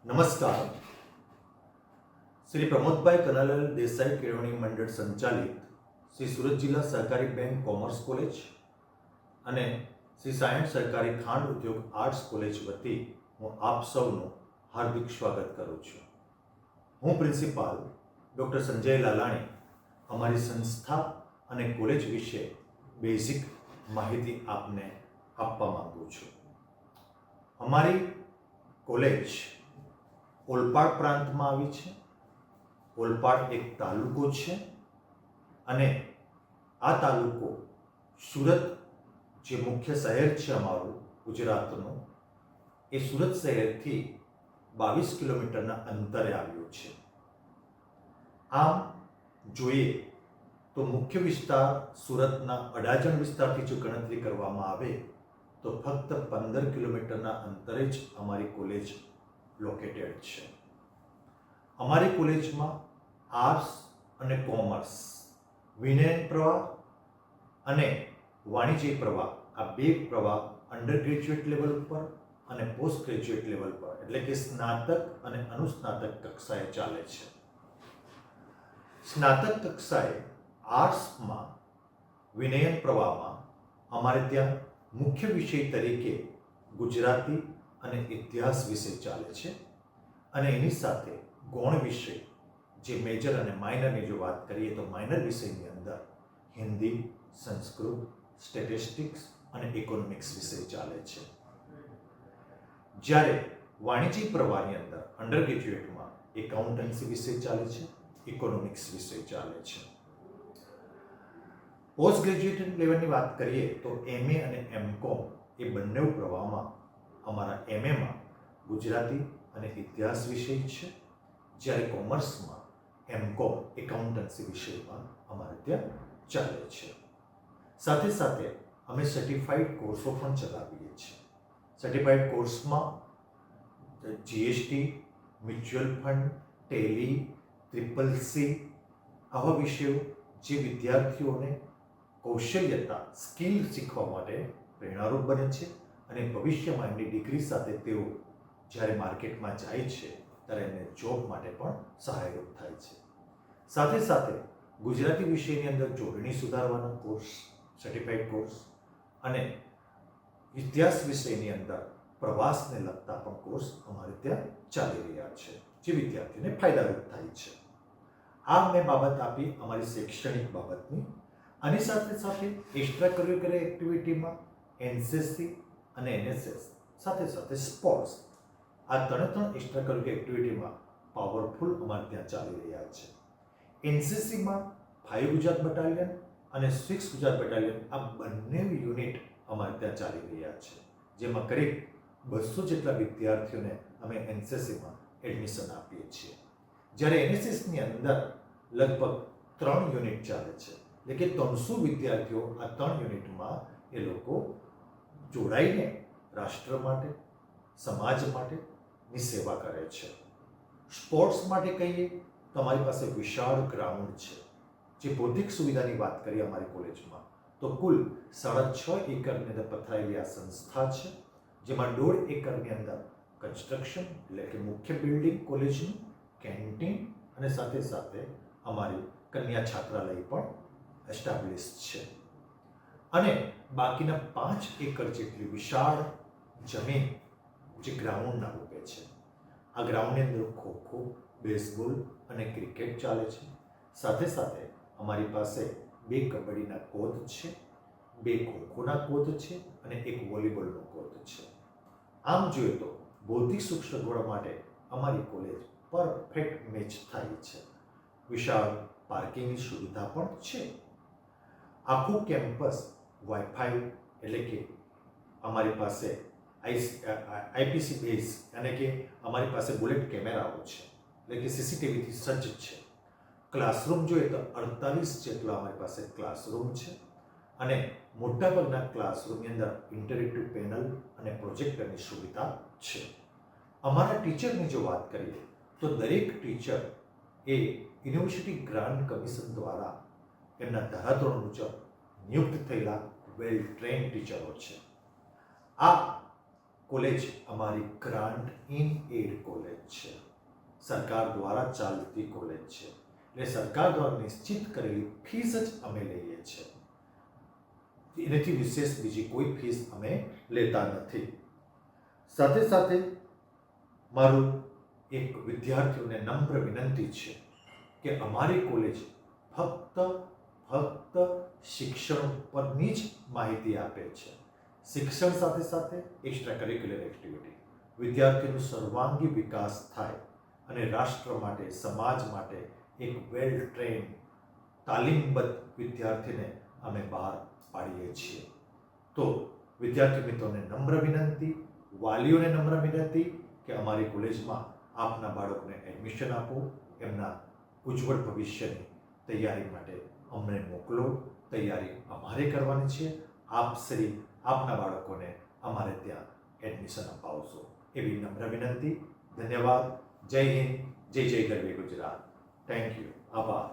નમસ્કાર. શ્રી પ્રમોદભાઈ કનાલાલ દેસાઈ કેળવણી મંડળ સંચાલિત શ્રી સુરત જિલ્લા સહકારી બેંક કોમર્સ કોલેજ અને શ્રી સાયણ સહકારી ખાંડ ઉદ્યોગ આર્ટ્સ કોલેજ વતી હું આપ સૌનું હાર્દિક સ્વાગત કરું છું. હું પ્રિન્સિપાલ ડૉક્ટર સંજય લાલાણી અમારી સંસ્થા અને કોલેજ વિશે બેઝિક માહિતી આપને આપવા માંગુ છું. અમારી કોલેજ ઓલપાડ પ્રાંતમાં આવી છે. ઓલપાડ એક તાલુકો છે અને આ તાલુકો સુરત જે મુખ્ય શહેર છે અમારું ગુજરાતનું, એ સુરત શહેરથી 22 કિલોમીટરના અંતરે આવ્યું છે. આમ જોઈએ તો મુખ્ય વિસ્તાર સુરતના અડાજણ વિસ્તારથી જો ગણતરી કરવામાં આવે તો ફક્ત 15 કિલોમીટરના અંતરે જ અમારી કોલેજ લોકેટેડ છે. અમારી કોલેજમાં આર્ટ્સ અને કોમર્સ, વિજ્ઞાન પ્રવાહ અને વાણિજ્ય પ્રવાહ, આ બે પ્રવાહ અંડર ગ્રેજ્યુએટ લેવલ પર અને પોસ્ટ ગ્રેજ્યુએટ લેવલ પર એટલે કે સ્નાતક અને અનુસ્નાતક કક્ષાએ ચાલે છે. સ્નાતક કક્ષાએ આર્ટ્સમાં વિનયન પ્રવાહમાં અમારે ત્યાં મુખ્ય વિષય તરીકે ગુજરાતી અને ઇતિહાસ વિષય ચાલે છે અને એની સાથે ગૌણ વિષય જે મેજર અને માઇનરની જો વાત કરીએ તો માઇનર વિષયની અંદર હિન્દી, સંસ્કૃત, સ્ટેટિસ્ટિક્સ અને ઇકોનોમિક્સ વિષય ચાલે છે. જ્યારે વાણિજ્ય પ્રવાહની અંદર અંડર ગ્રેજ્યુએટમાં એકાઉન્ટન્સી વિષય ચાલે છે, ઇકોનોમિક્સ વિષય ચાલે છે. પોસ્ટ ગ્રેજ્યુએટ લેવલની વાત કરીએ તો MA અને MCOM એ બંને પ્રવાહમાં અમારા MAમાં ગુજરાતી અને ઇતિહાસ વિષય છે, જ્યારે કોમર્સમાં MCOM એકાઉન્ટન્સી વિષયમાં અમારે ત્યાં ચાલે છે. સાથે સાથે અમે સર્ટિફાઈડ કોર્સો પણ ચલાવીએ છીએ. સર્ટિફાઈડ કોર્સમાં GST, mutual fund, Tally, CCC આવા વિષયો જે વિદ્યાર્થીઓને કૌશલ્યતા, સ્કિલ શીખવા માટે પ્રેરણારૂપ બને છે અને ભવિષ્યમાં એમની ડિગ્રી સાથે તેઓ જ્યારે માર્કેટમાં જાય છે ત્યારે એમને જોબ માટે પણ સહાયરૂપ થાય છે. સાથે સાથે ગુજરાતી વિષયની અંદર જોડણી સુધારવાના કોર્સ, સર્ટિફાઈડ કોર્સ અને ઇતિહાસ વિષયની અંદર પ્રવાસને લગતા પણ કોર્સ અમારે ત્યાં ચાલી રહ્યા છે, જે વિદ્યાર્થીઓને ફાયદારૂપ થાય છે. આ મેં બાબત આપી અમારી શૈક્ષણિક બાબતની. આની સાથે સાથે એક્સ્ટ્રા કરિક્યુલર એક્ટિવિટીમાં NCC અને NSS સાથે સાથે સ્પોર્ટ્સ, આ ત્રણ એક્સ્ટ્રા કરિક્યુલર એક્ટિવિટીમાં પાવરફુલ અમારે ત્યાં ચાલી રહ્યા છે. NCCમાં 5 ગુજરાત બટાલિયન અને 6 ગુજરાત બટાલિયન આ બંને યુનિટ અમારે ત્યાં ચાલી રહ્યા છે, જેમાં કરીબ 200 જેટલા વિદ્યાર્થીઓને અમે NCCમાં એડમિશન આપીએ છીએ. જ્યારે NSSની અંદર લગભગ 3 યુનિટ ચાલે છે, એટલે કે 300 વિદ્યાર્થીઓ આ 3 યુનિટમાં એ લોકો જોડાઈને રાષ્ટ્ર માટે, સમાજ માટેની સેવા કરે છે. સ્પોર્ટ્સ માટે કહીએ તો અમારી પાસે વિશાળ ગ્રાઉન્ડ છે. જે ભૌતિક સુવિધાની વાત કરીએ અમારી કોલેજમાં તો કુલ 6.5 એકરની અંદર પથરાયેલી આ સંસ્થા છે, જેમાં 1.5 એકરની અંદર કન્સ્ટ્રક્શન એટલે કે મુખ્ય બિલ્ડિંગ કોલેજનું, કેન્ટીન અને સાથે સાથે અમારી કન્યા છાત્રાલય પણ એસ્ટાબ્લિશ છે. અને બાકીના 5 એકર જેટલી વિશાળ જમીન જે ગ્રાઉન્ડના રૂપે છે. આ ગ્રાઉન્ડની અંદર ખોખો, બેઝબોલ અને ક્રિકેટ ચાલે છે. સાથે સાથે અમારી પાસે 2 કબડ્ડીના કોચ છે, 2 ખોખોના કોચ છે અને 1 વોલીબોલનો કોચ છે. આમ જોઈએ તો ભૌતિક સુખ સગવડ માટે અમારી કોલેજ પરફેક્ટ મેચ થાય છે. વિશાળ પાર્કિંગની સુવિધા પણ છે. આખું કેમ્પસ વાઈફાઈ એટલે કે અમારી પાસે IPC બેઝ એટલે કે અમારી પાસે બુલેટ કેમેરાઓ છે, એટલે કે CCTVથી સજ્જ છે. ક્લાસરૂમ જોઈએ તો 48 જેટલા અમારી પાસે ક્લાસરૂમ છે અને મોટાભાગના ક્લાસરૂમની અંદર ઇન્ટરેક્ટિવ પેનલ અને પ્રોજેક્ટરની સુવિધા છે. અમારા ટીચરની જો વાત કરીએ તો દરેક ટીચર એ યુનિવર્સિટી ગ્રાન્ટ કમિશન દ્વારા એમના ધારાધોરણ મુજબ નિયુક્ત થયેલા વેલ ટ્રેન્ડ ટીચરો છે. આ કોલેજ અમારી ગ્રાન્ટ ઇન એડ કોલેજ છે, સરકાર દ્વારા ચાલતી કોલેજ છે, એટલે સરકાર દ્વારા નિશ્ચિત કરેલી ફીસ જ અમે લઈએ છીએ, એનાથી વિશેષ બીજી કોઈ ફીસ અમે લેતા નથી. સાથે સાથે મારું એક વિદ્યાર્થીઓને નમ્ર વિનંતી છે કે અમારી કોલેજ ફક્ત શિક્ષણ પરની જ માહિતી આપે છે. શિક્ષણ સાથે સાથે એક્સ્ટ્રા કરિક્યુલર એક્ટિવિટી, વિદ્યાર્થીનો સર્વાંગી વિકાસ થાય અને રાષ્ટ્ર માટે, સમાજ માટે એક વેલ ટ્રેન્ડ, તાલીમબદ્ધ વિદ્યાર્થીને અમે બહાર પાડીએ છીએ. તો વિદ્યાર્થી મિત્રોને નમ્ર વિનંતી, વાલીઓને નમ્ર વિનંતી કે અમારી કોલેજમાં આપના બાળકોને એડમિશન આપો, એમના ઉજ્જવળ ભવિષ્યની તૈયારી માટે અમને મોકલો. તૈયારી અમારે કરવાની છે, આપના બાળકોને અમારે ત્યાં એડમિશન અપાવશો, એવી નમ્ર વિનંતી. ધન્યવાદ. જય હિન્દ, જય જય ગરવી ગુજરાત. Thank you. આભાર.